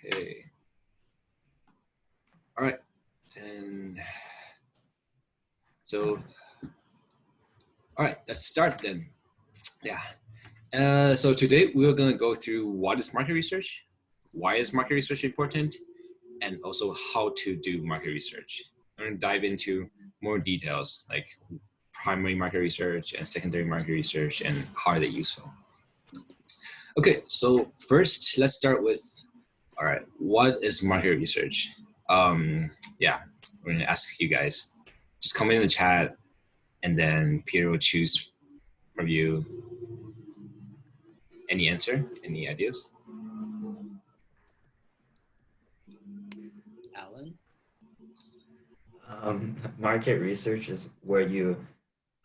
Okay. All right. And so, all right, let's start then. Yeah. So today we're going to go through what is market research, why is market research important, and also how to do market research. I'm going to dive into more details like primary market research and secondary market research and how are they useful. Okay, so first let's start with, all right, what is market research? Yeah, we're going to ask you guys. Just comment in the chat and then Peter will choose from you any answer, any ideas? Alan? Market research is where you,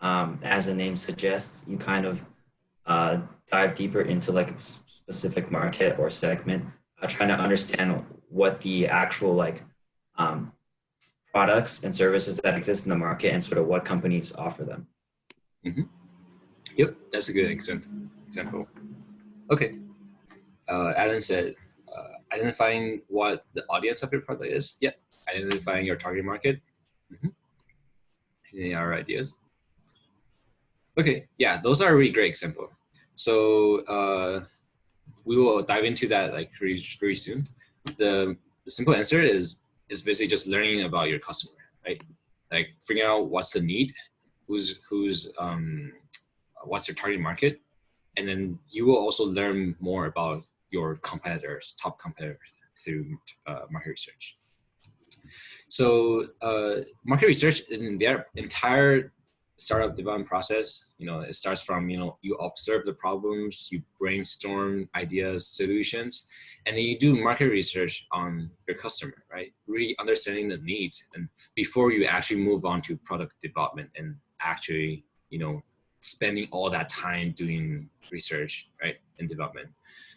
as the name suggests, you kind of dive deeper into like a specific market or segment, trying to understand what the actual um, products and services that exist in the market and sort of what companies offer them. Mm-hmm. Yep, that's a good example. Okay, Alan said, identifying what the audience of your product is. Yep, identifying your target market. Mm-hmm. Any other ideas? Okay, yeah, those are a really great example. So we will dive into that like very soon. The simple answer is basically just learning about your customer, right? Like figuring out what's the need, what's your target market, and then you will also learn more about your competitors, top competitors through market research. So market research in their entire startup development process, it starts from, you observe the problems, you brainstorm ideas, solutions, and then you do market research on your customer, right? Really understanding the needs, and before you actually move on to product development and actually, spending all that time doing research, right, and development.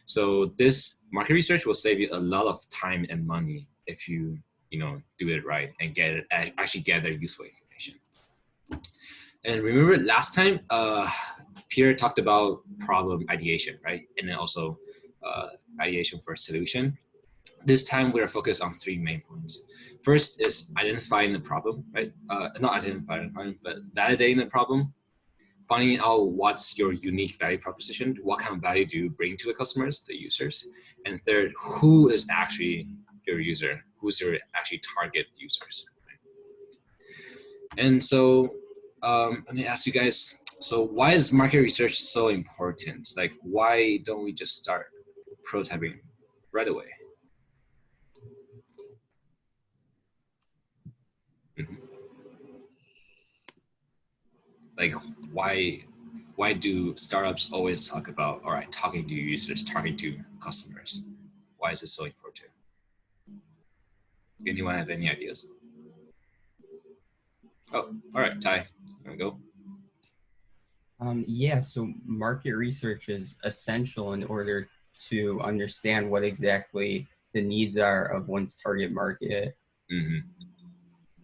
So this market research will save you a lot of time and money if you do it right and actually gather useful information. And remember last time, Peter talked about problem ideation, right? And then also ideation for solution. This time we're focused on three main points. First is identifying the problem, right? Not identifying the problem, but validating the problem, finding out what's your unique value proposition, what kind of value do you bring to the customers, the users, and third, who is actually your user, who's your actually target users. Right? And so let me ask you guys, so why is market research so important? Like, why don't we just start prototyping right away? Mm-hmm. Like, why do startups always talk about, all right, talking to users, talking to customers? Why is it so important? Anyone have any ideas? Oh, all right, Ty, you wanna go? Yeah, so market research is essential in order to understand what exactly the needs are of one's target market, Mm-hmm.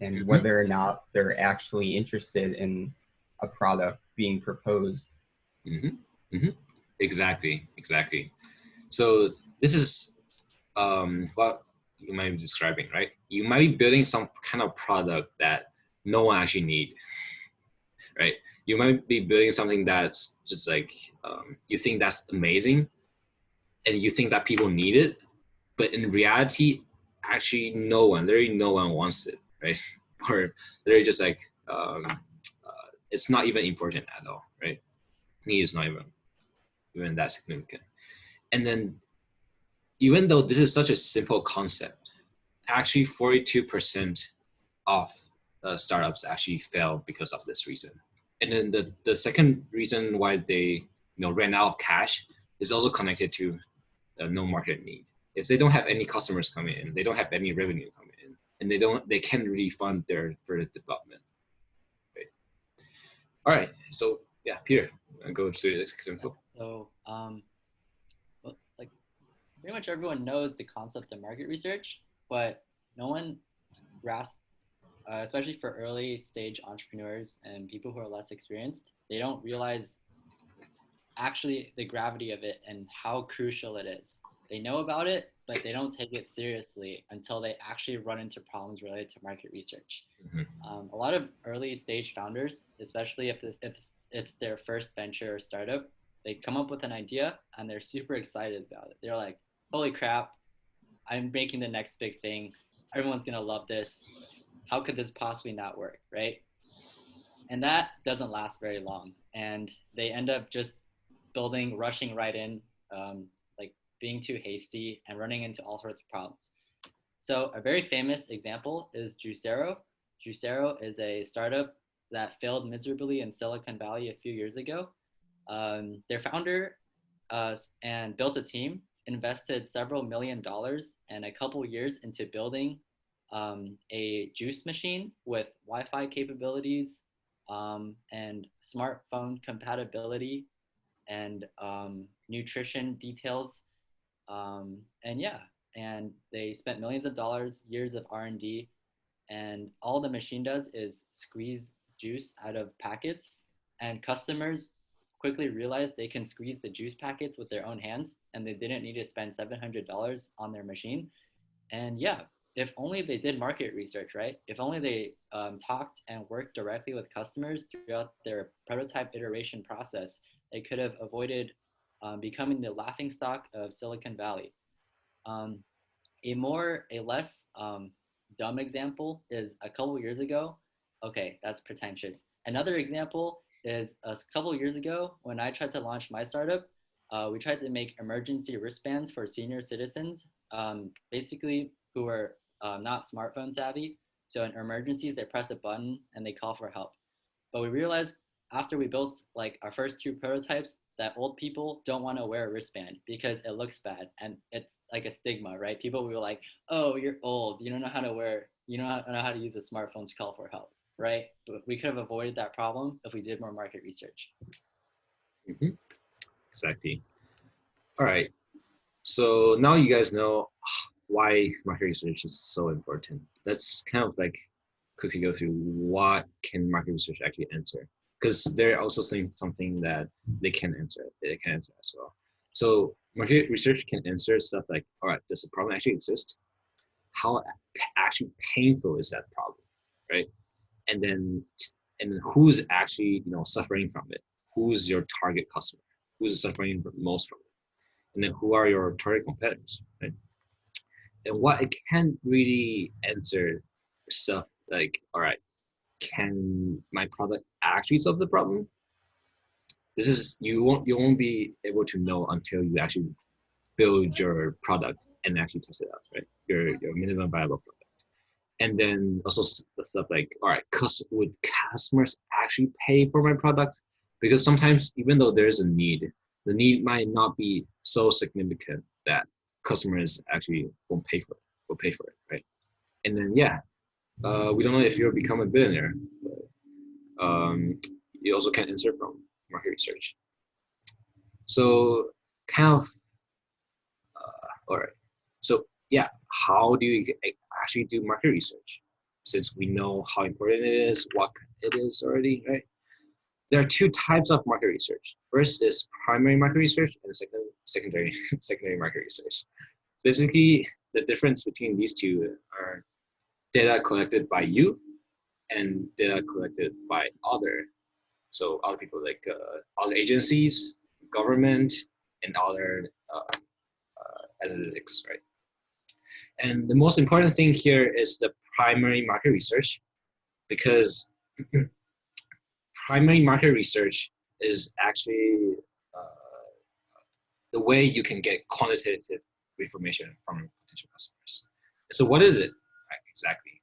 and Mm-hmm. whether or not they're actually interested in a product being proposed. Mm-hmm. Mm-hmm. Exactly. So this is what you might be describing, right? You might be building some kind of product that no one actually need, right? You might be building something that's just like you think that's amazing, and you think that people need it, but in reality, actually, literally no one wants it, right? Or literally just like it's not even important at all, right? Need is not even that significant. And then, even though this is such a simple concept, actually 42% of startups actually fail because of this reason. And then the second reason why they ran out of cash is also connected to no market need. If they don't have any customers coming in, they don't have any revenue coming in, and they can't really fund their further development. Right. All right. So yeah, Peter, I'll go to the next example. So, like pretty much everyone knows the concept of market research, but no one grasps, especially for early stage entrepreneurs and people who are less experienced, they don't realize actually the gravity of it and how crucial it is. they know about it, but they don't take it seriously until they actually run into problems related to market research. A lot of early stage founders, especially if it's their first venture or startup, they come up with an idea and they're super excited about it. They're like, holy crap, I'm making the next big thing. Everyone's going to love this. How could this possibly not work, right? And that doesn't last very long. And they end up just rushing right in, like being too hasty and running into all sorts of problems. So a very famous example is Juicero. Juicero is a startup that failed miserably in Silicon Valley a few years ago. Their founder and built a team, invested several $1,000,000 and a couple years into building a juice machine with Wi-Fi capabilities and smartphone compatibility and nutrition details. And yeah, and they spent millions of dollars, years of R&D, and all the machine does is squeeze juice out of packets, and customers quickly realized they can squeeze the juice packets with their own hands, and they didn't need to spend $700 on their machine. And yeah, if only they did market research, right? If only they talked and worked directly with customers throughout their prototype iteration process, they could have avoided becoming the laughingstock of Silicon Valley. Um, a less dumb example is a couple years ago. Okay, that's pretentious. Another example is a couple years ago when I tried to launch my startup. We tried to make emergency wristbands for senior citizens, basically who are not smartphone savvy. So in emergencies, they press a button and they call for help. But we realized after we built like our first two prototypes that old people don't want to wear a wristband because it looks bad and it's like a stigma, right? People will be like, "Oh, you're old. You don't know how to know how to use a smartphone to call for help," right? But we could have avoided that problem if we did more market research. Mm-hmm. Exactly. All right. So now you guys know why market research is so important. Let's kind of like quickly go through what can market research actually answer, because they're also saying something that they can answer. They can answer as well. So market research can answer stuff like, all right, does the problem actually exist? How actually painful is that problem, right? And then who's actually suffering from it? Who's your target customer? Who's suffering most from it? And then who are your target competitors, right? And what it can really answer stuff like, all right, can my product actually solve the problem? This is you won't be able to know until you actually build your product and actually test it out, right? Your minimum viable product. And then also stuff like, all right, would customers actually pay for my product? Because sometimes even though there's a need, the need might not be so significant that customers actually won't pay for it, right? And then yeah, we don't know if you'll become a billionaire. But, you also can answer from market research. So kind of, all right. So yeah, how do you actually do market research? Since we know how important it is, what it is already, right? There are two types of market research. First is primary market research, and secondary market research. Basically, the difference between these two are data collected by you and data collected by other people like other agencies, government, and other analytics, right? And the most important thing here is the primary market research, because primary market research is actually the way you can get quantitative information from potential customers. So what is it exactly?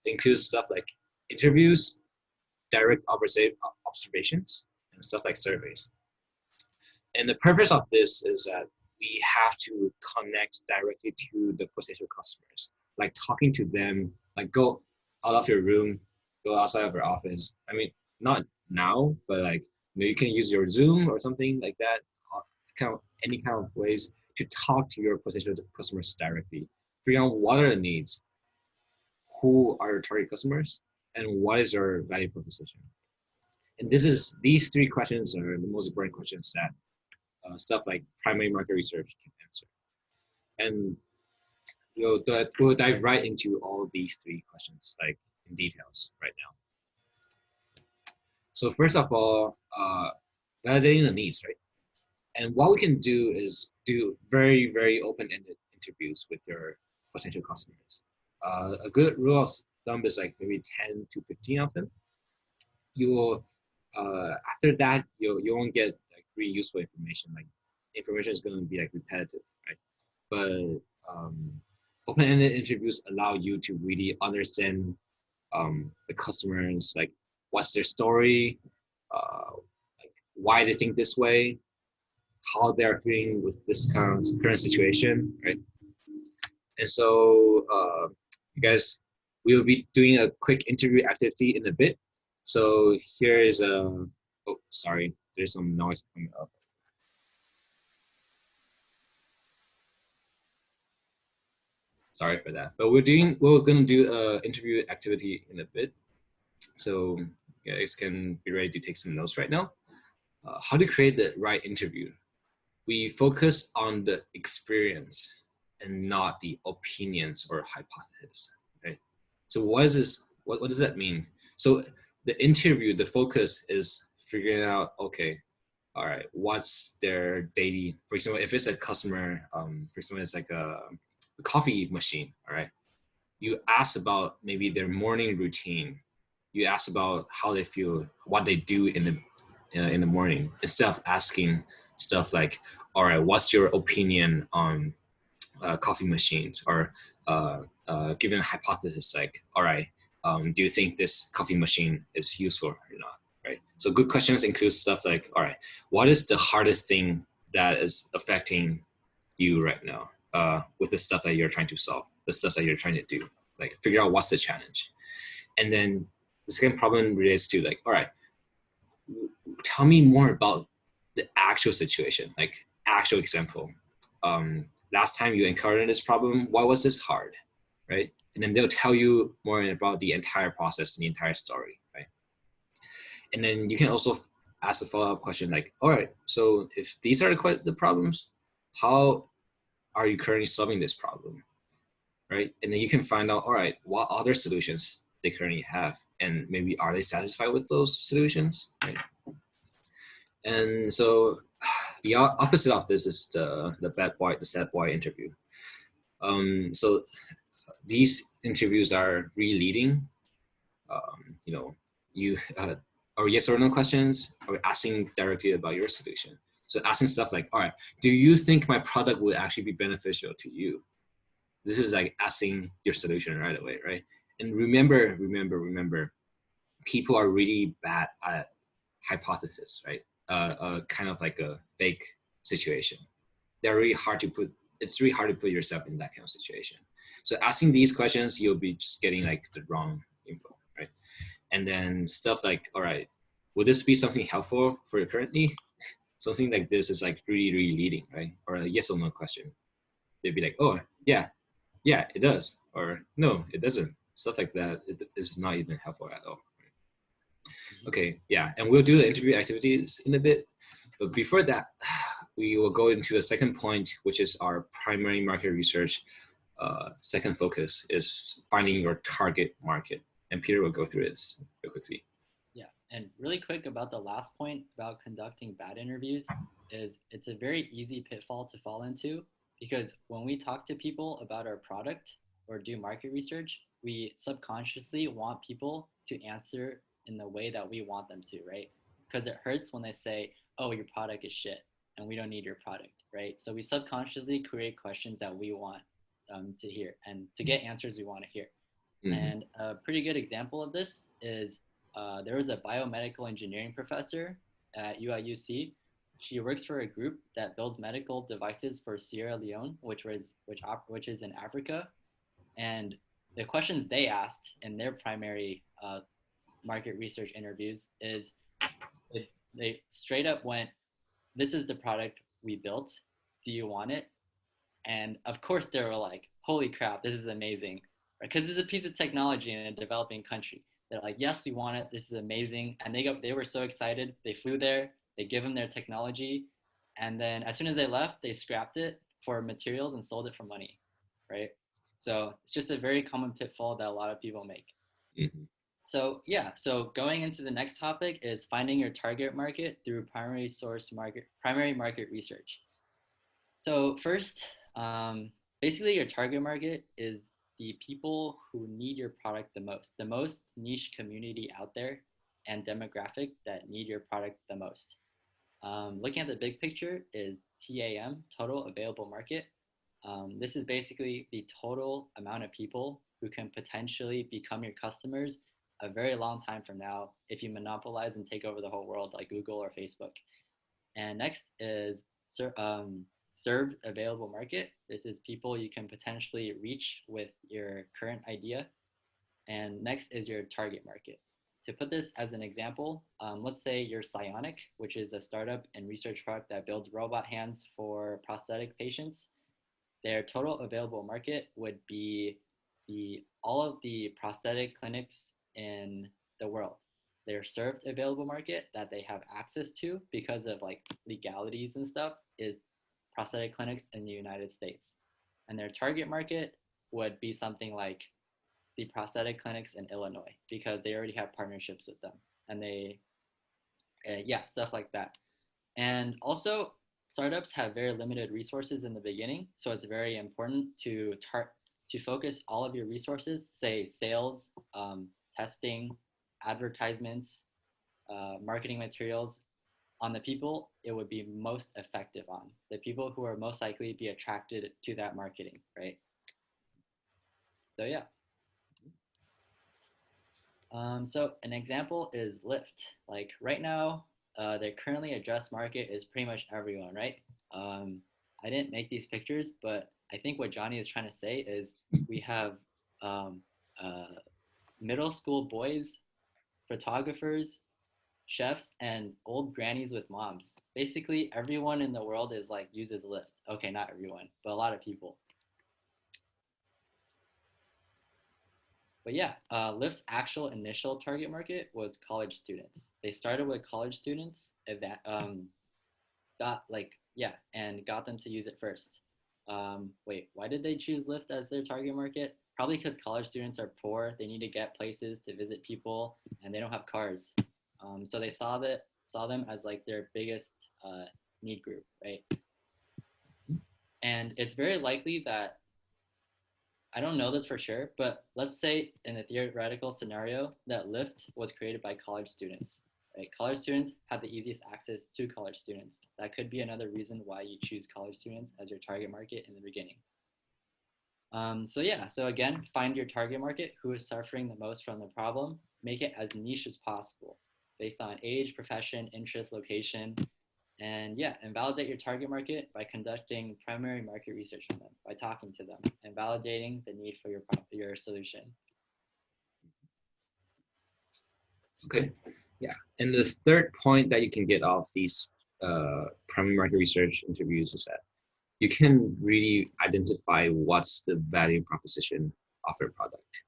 It includes stuff like interviews, direct observations, and stuff like surveys. And the purpose of this is that we have to connect directly to the potential customers, like talking to them, like go out of your room, go outside of your office. I mean, not now, but like you can use your Zoom or something like that, any kind of ways to talk to your potential customers directly, figure out what are the needs, who are your target customers, and what is your value proposition. And these three questions are the most important questions that stuff like primary market research can answer. And we'll dive right into all of these three questions, like in details right now. So first of all, validating the needs, right? And what we can do is do very, very open-ended interviews with your potential customers. A good rule of thumb is like maybe 10 to 15 of them. You will, after that, you won't get like really useful information. Like information is going to be like repetitive, right? But open-ended interviews allow you to really understand the customers, like what's their story, like why they think this way, how they're feeling with this current situation, right? And so, you guys, we will be doing a quick interview activity in a bit. So here is a, oh, sorry, there's some noise coming up. Sorry for that. But we're gonna do a interview activity in a bit. So you guys can be ready to take some notes right now. How to create the right interview. We focus on the experience and not the opinions or hypotheses, right? So what is this? What does that mean? So the interview, the focus is figuring out, okay, all right, what's their daily, for example, if it's a customer, for example, it's like a coffee machine, all right? You ask about maybe their morning routine. You ask about how they feel, what they do in the morning, instead of asking stuff like, all right, what's your opinion on coffee machines, or giving a hypothesis like, all right, do you think this coffee machine is useful or not, right? So good questions include stuff like, all right, what is the hardest thing that is affecting you right now with the stuff that you're trying to solve, the stuff that you're trying to do, like figure out what's the challenge. And then the second problem relates to like, all right, tell me more about the actual situation, like actual example. Last time you encountered this problem, why was this hard, right? And then they'll tell you more about the entire process and the entire story, right? And then you can also ask a follow-up question like, all right, so if these are the problems, how are you currently solving this problem, right? And then you can find out, all right, what other solutions they currently have, and maybe are they satisfied with those solutions, right? And so the opposite of this is the bad boy, the sad boy interview. So these interviews are really leading, you know, you or yes or no questions, or asking directly about your solution. So asking stuff like, all right, do you think my product would actually be beneficial to you? This is like asking your solution right away, right? And remember, people are really bad at hypothesis, right? Kind of like a fake situation. They're really hard to put. It's really hard to put yourself in that kind of situation. So asking these questions, you'll be just getting like the wrong info, right? And then stuff like, all right, would this be something helpful for you currently? Something like this is like really, really leading, right? Or a yes or no question. They'd be like, oh yeah, it does, or no, it doesn't. Stuff like that. It is not even helpful at all. Okay, yeah, and we'll do the interview activities in a bit. But before that, we will go into the second point, which is our primary market research. Second focus is finding your target market. And Peter will go through this real quickly. Yeah, and really quick about the last point about conducting bad interviews is it's a very easy pitfall to fall into, because when we talk to people about our product or do market research, we subconsciously want people to answer in the way that we want them to, right? Because it hurts when they say, oh, your product is shit and we don't need your product, right? So we subconsciously create questions that we want to hear and to get answers we want to hear. Mm-hmm. And a pretty good example of this is there was a biomedical engineering professor at UIUC. She works for a group that builds medical devices for Sierra Leone, which is in Africa. And the questions they asked in their primary market research interviews is they straight up went, this is the product we built. Do you want it? And of course they were like, holy crap, this is amazing. Because right? It's a piece of technology in a developing country. They're like, yes, we want it. This is amazing. And they were so excited. They flew there. They give them their technology. And then as soon as they left, they scrapped it for materials and sold it for money, right? So it's just a very common pitfall that a lot of people make. Mhm. So yeah, so going into the next topic is finding your target market through primary market research. So first, basically your target market is the people who need your product the most niche community out there and demographic that need your product the most. Looking at the big picture is TAM, total available market. This is basically the total amount of people who can potentially become your customers a very long time from now if you monopolize and take over the whole world like Google or Facebook. And next is served available market. This is people you can potentially reach with your current idea. And next is your target market. To put this as an example, let's say you're Psionic, which is a startup and research product that builds robot hands for prosthetic patients. Their total available market would be all of the prosthetic clinics in the world. Their served available market that they have access to because of like legalities and stuff is prosthetic clinics in the United States. And their target market would be something like the prosthetic clinics in Illinois because they already have partnerships with them. And yeah, stuff like that. And also, startups have very limited resources in the beginning, so it's very important to focus all of your resources, say sales, testing, advertisements, marketing materials, on the people it would be most effective on, the people who are most likely to be attracted to that marketing, right? So yeah. So an example is Lyft. Like right now, their currently addressed market is pretty much everyone, right? I didn't make these pictures, but I think what Johnny is trying to say is we have um, uh, middle school boys, photographers, chefs, and old grannies with moms. Basically, everyone in the world is like uses Lyft. Okay, not everyone, but a lot of people. But yeah, Lyft's actual initial target market was college students. They started with college students, got like yeah, and got them to use it first. Wait, why did they choose Lyft as their target market? Probably because college students are poor. They need to get places to visit people, and they don't have cars. So they saw them as like their biggest need group, right? And it's very likely that I don't know this for sure, but let's say in a theoretical scenario that Lyft was created by college students. Right? College students have the easiest access to college students. That could be another reason why you choose college students as your target market in the beginning. So yeah, so again, find your target market, who is suffering the most from the problem, make it as niche as possible based on age, profession, interest, location, and yeah, and validate your target market by conducting primary market research on them, by talking to them and validating the need for your solution. Okay, yeah. And the third point that you can get off these primary market research interviews is that you can really identify what's the value proposition of your product.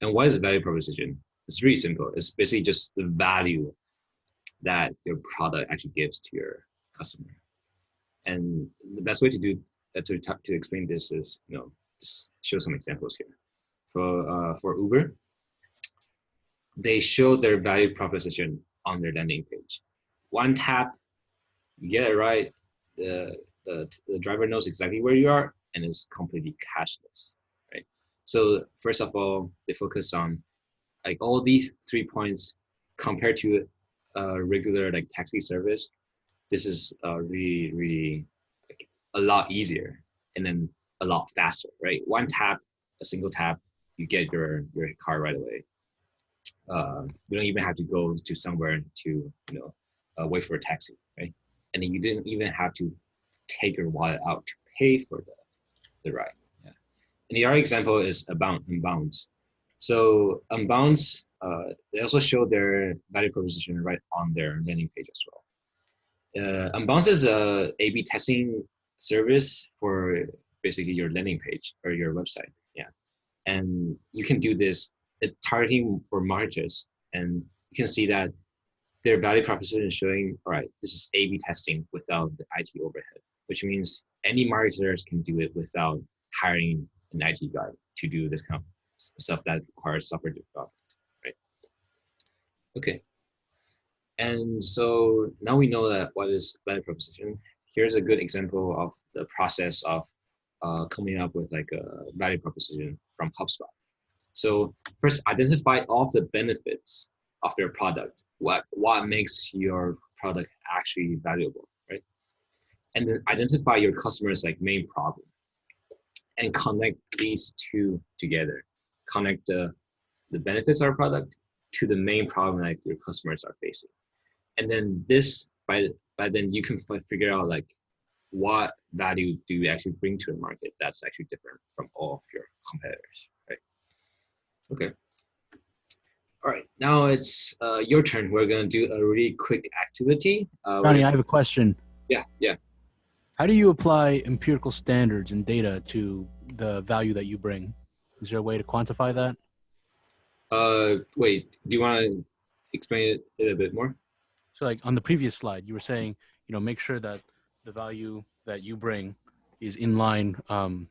And what is the value proposition? It's really simple. It's basically just the value that your product actually gives to your customer. And the best way to do to explain this is, just show some examples here. For Uber, they show their value proposition on their landing page. One tap, you get it right. The driver knows exactly where you are, and it's completely cashless, right? So first of all, they focus on like all these 3 points compared to a regular like taxi service. This is really like a lot easier and then a lot faster, right? One tap, a single tap, you get your car right away. You don't even have to go to somewhere to wait for a taxi, right? And then you didn't even have to take your wallet out to pay for the ride. Yeah. And the other example is Unbounce. So Unbounce, they also show their value proposition right on their landing page as well. Unbounce is a A/B testing service for basically your landing page or your website. Yeah, and you can do this. It's targeting for marketers, and you can see that their value proposition is showing, all right, this is A/B testing without the IT overhead, which means any marketers can do it without hiring an IT guy to do this kind of stuff that requires software development, right? Okay. And so now we know that what is value proposition. Here's a good example of the process of coming up with like a value proposition from HubSpot. So first, identify all of the benefits of your product. What makes your product actually valuable, right? And then identify your customer's like main problem, and connect these two together. Connect the benefits of our product to the main problem that your customers are facing. And then this, by then you can figure out like what value do you actually bring to the market that's actually different from all of your competitors, right? Okay. All right, now it's your turn. We're gonna do a really quick activity. Ronnie, I have a question. Yeah. How do you apply empirical standards and data to the value that you bring? Is there a way to quantify that? Wait, do you want to explain it a bit more? So like on the previous slide, you were saying, make sure that the value that you bring is in line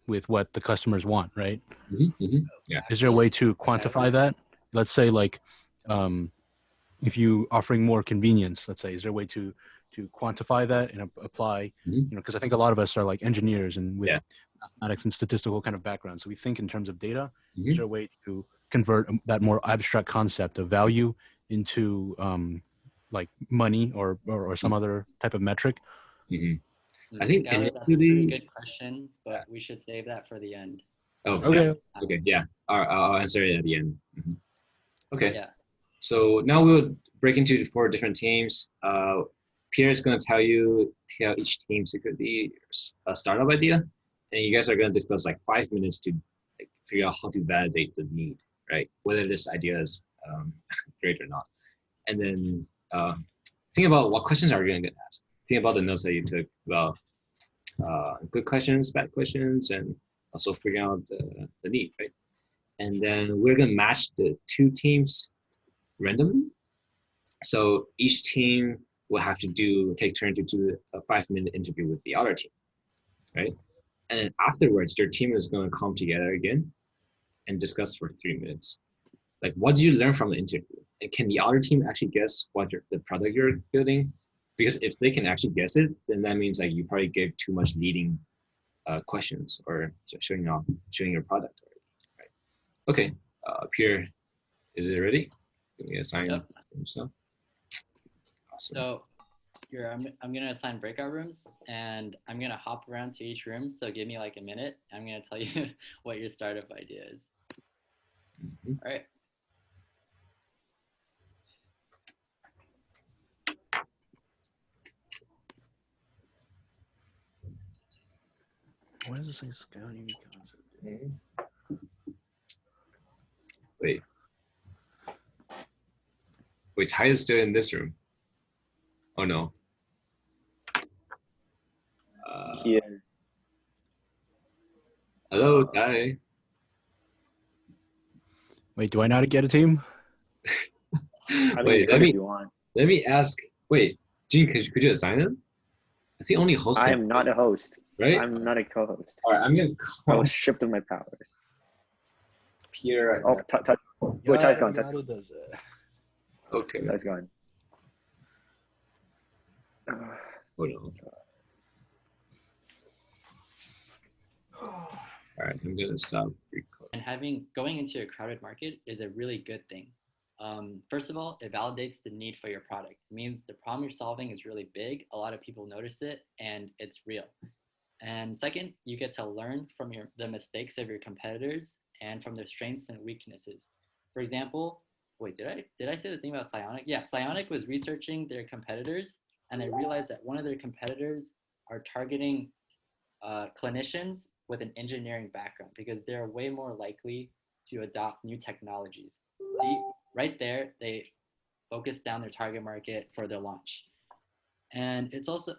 with what the customers want, right? Yeah. Is there a way to quantify that? Let's say like if you offering more convenience, let's say, is there a way to quantify that and apply, because I think a lot of us are like engineers and with mathematics and statistical kind of background. So we think in terms of data. Is there a way to convert that more abstract concept of value into like money or some other type of metric? I think Skylar, that's a pretty good question, but we should save that for the end. Oh, okay. Okay, yeah. I'll answer it at the end. Okay. Yeah. So now we'll break into 4 different teams. Pierre is going to tell each team secretly a startup idea, and you guys are going to discuss like 5 minutes to like figure out how to validate the need, right? Whether this idea is great or not. And then think about what questions are you going to ask. Think about the notes that you took about good questions, bad questions, and also figuring out the need, right? And then we're going to match the 2 teams randomly. So each team will have to take turn to do a 5-minute interview with the other team, right? And then afterwards, their team is going to come together again and discuss for 3 minutes. Like, what did you learn from the interview? And can the other team actually guess what the product you're building? Because if they can actually guess it, then that means like you probably gave too much leading questions or showing your product already, right? Okay, Pierre, is it ready? Give me a sign. Yep. Himself. Awesome. So I'm gonna assign breakout rooms, and I'm gonna hop around to each room. So give me like a minute. I'm gonna tell you what your startup idea is. All right. Why does it say scout unique concept? Wait, Ty is still in this room. Oh no. He is. Hello, Ty. Wait, do I not get a team? I mean, Wait, you could if you want. let me ask. Wait, Gene, could you assign him? I think only host. I am not a host. Right? I'm not a co-host. All right, I'm gonna I call was stripped of my powers. Pierre. Oh, Ty's gone. Yada does it. Okay. Ty's gone. Hold on. All right, I'm gonna stop recording. And going into a crowded market is a really good thing. First of all, it validates the need for your product. It means the problem you're solving is really big. A lot of people notice it, and it's real. And second, you get to learn from the mistakes of your competitors and from their strengths and weaknesses. For example, wait, did I say the thing about Psionic? Yeah, Psionic was researching their competitors, and they realized that one of their competitors are targeting clinicians with an engineering background because they're way more likely to adopt new technologies. See, right there, they focus down their target market for their launch. And it's also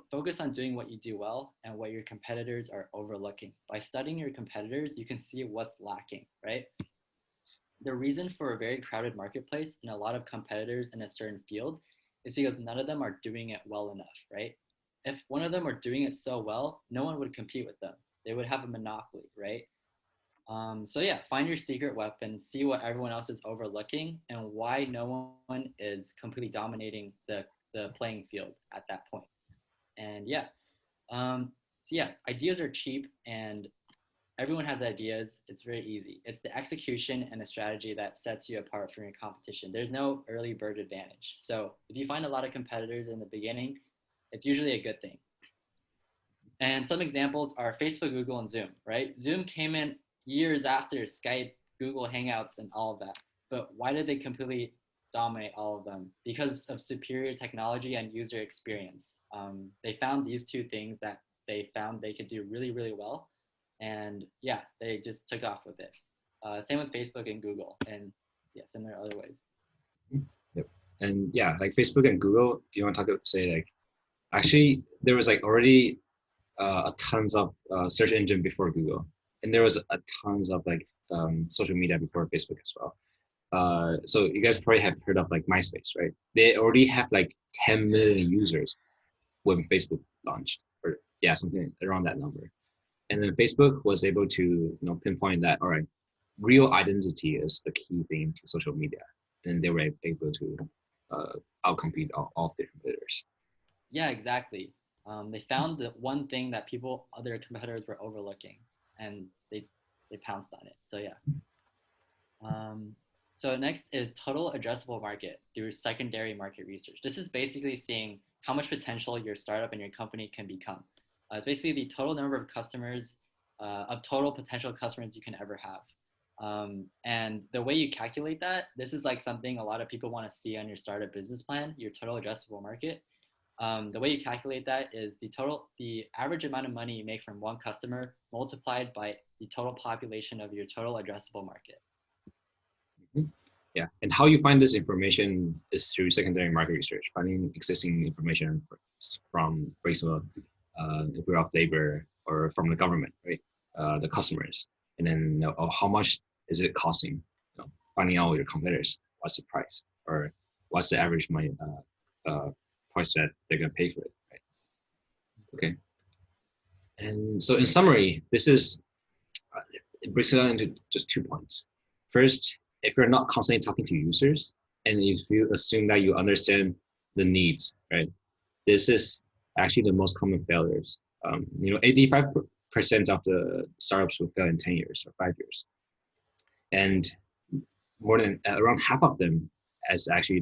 focus on doing what you do well and what your competitors are overlooking. By studying your competitors, you can see what's lacking, right? The reason for a very crowded marketplace and a lot of competitors in a certain field is because none of them are doing it well enough, right? if one of them were doing it so well, no one would compete with them. They would have a monopoly, right? So yeah, find your secret weapon, see what everyone else is overlooking, and why no one is completely dominating the playing field at that point. And yeah, so yeah, ideas are cheap and everyone has ideas. It's very easy. It's the execution and the strategy that sets you apart from your competition. There's no early bird advantage. So if you find a lot of competitors in the beginning, it's usually a good thing. And some examples are Facebook, Google, and Zoom, right? Zoom came in years after Skype, Google Hangouts, and all of that. But why did they completely dominate all of them? Because of superior technology and user experience. They found these two things that they found they could do really, really well. And yeah, they just took off with it. Same with Facebook and Google, and yeah, similar other ways. Yep. And yeah, like Facebook and Google, do you want to talk about, say, like, actually there was like already a tons of search engine before Google, and there was a tons of like social media before Facebook as well. So you guys probably have heard of like MySpace, right? They already have like 10 million users when Facebook launched, or yeah, something around that number. And then Facebook was able to pinpoint that, all right, real identity is the key thing to social media, and they were able to outcompete all of their competitors. Yeah, exactly. They found the one thing that other competitors were overlooking, and they pounced on it. So yeah. So next is total addressable market through secondary market research. This is basically seeing how much potential your startup and your company can become. It's basically the total number of customers, of total potential customers you can ever have. And the way you calculate that, this is like something a lot of people want to see on your startup business plan, your total addressable market. The way you calculate that is the average amount of money you make from one customer multiplied by the total population of your total addressable market. Mm-hmm. Yeah, and how you find this information is through secondary market research, finding existing information from, for example, the Bureau of Labor or from the government, right? The customers, and then how much is it costing? Finding out your competitors, what's the price, or what's the average money price that they're gonna pay for it, right? Okay. And so in summary, this is it breaks it down into just 2 points. First, if you're not constantly talking to users and if you assume that you understand the needs, right? This is actually the most common failures. 85% of the startups will fail in 10 years or 5 years. And more than around half of them is actually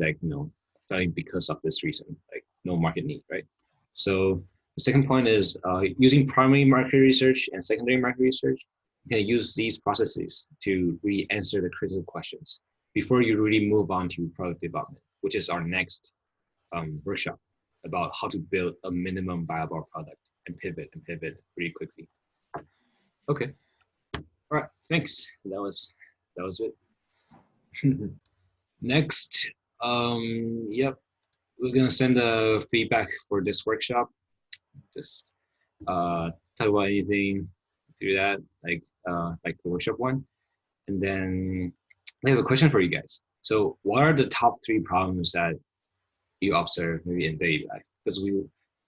failing because of this reason, like no market need, right? So the second point is using primary market research and secondary market research. You can use these processes to really answer the critical questions before you really move on to product development, which is our next workshop about how to build a minimum viable product and pivot really quickly. Okay. All right. Thanks. That was it. Next, yep, we're gonna send the feedback for this workshop. Just talk about anything through that, like the workshop one, and then we have a question for you guys. So, what are the top 3 problems that you observe maybe in daily life? Because we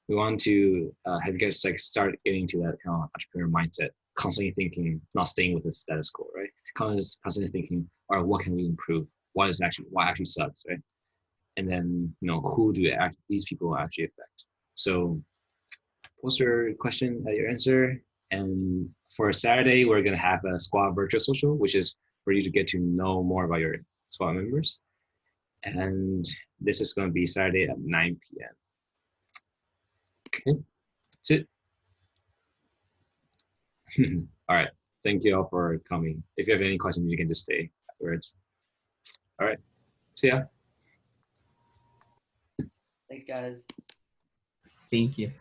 want to have you guys like start getting to that kind of entrepreneur mindset, constantly thinking, not staying with the status quo, right? Constantly thinking, all right, what can we improve? What actually sucks, right? And then who do these people actually affect? So post your question, your answer, and for Saturday we're gonna have a squad virtual social, which is for you to get to know more about your squad members. And this is going to be Saturday at 9 p.m. Okay, that's it. All right, thank you all for coming. If you have any questions, you can just stay afterwards. All right, see ya. Thanks, guys. Thank you.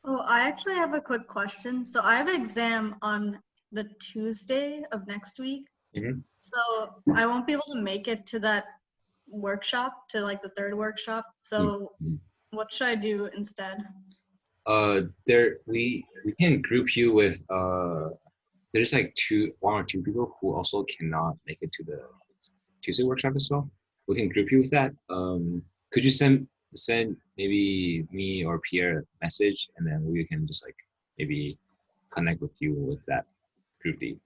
Oh, I actually have a quick question. So I have an exam on the Tuesday of next week. Mm-hmm. So I won't be able to make it to that workshop, to like the 3rd workshop. So what should I do instead? We can group you with there's like 1 or 2 people who also cannot make it to the Tuesday workshop as well. we can group you with that. Could you send maybe me or Pierre a message, and then we can just like maybe connect with you with that group D,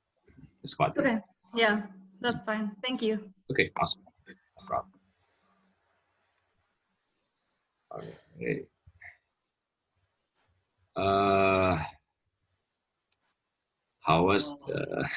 the squad D. Okay. Yeah, that's fine. Thank you. Okay, awesome. No problem. All right. How was the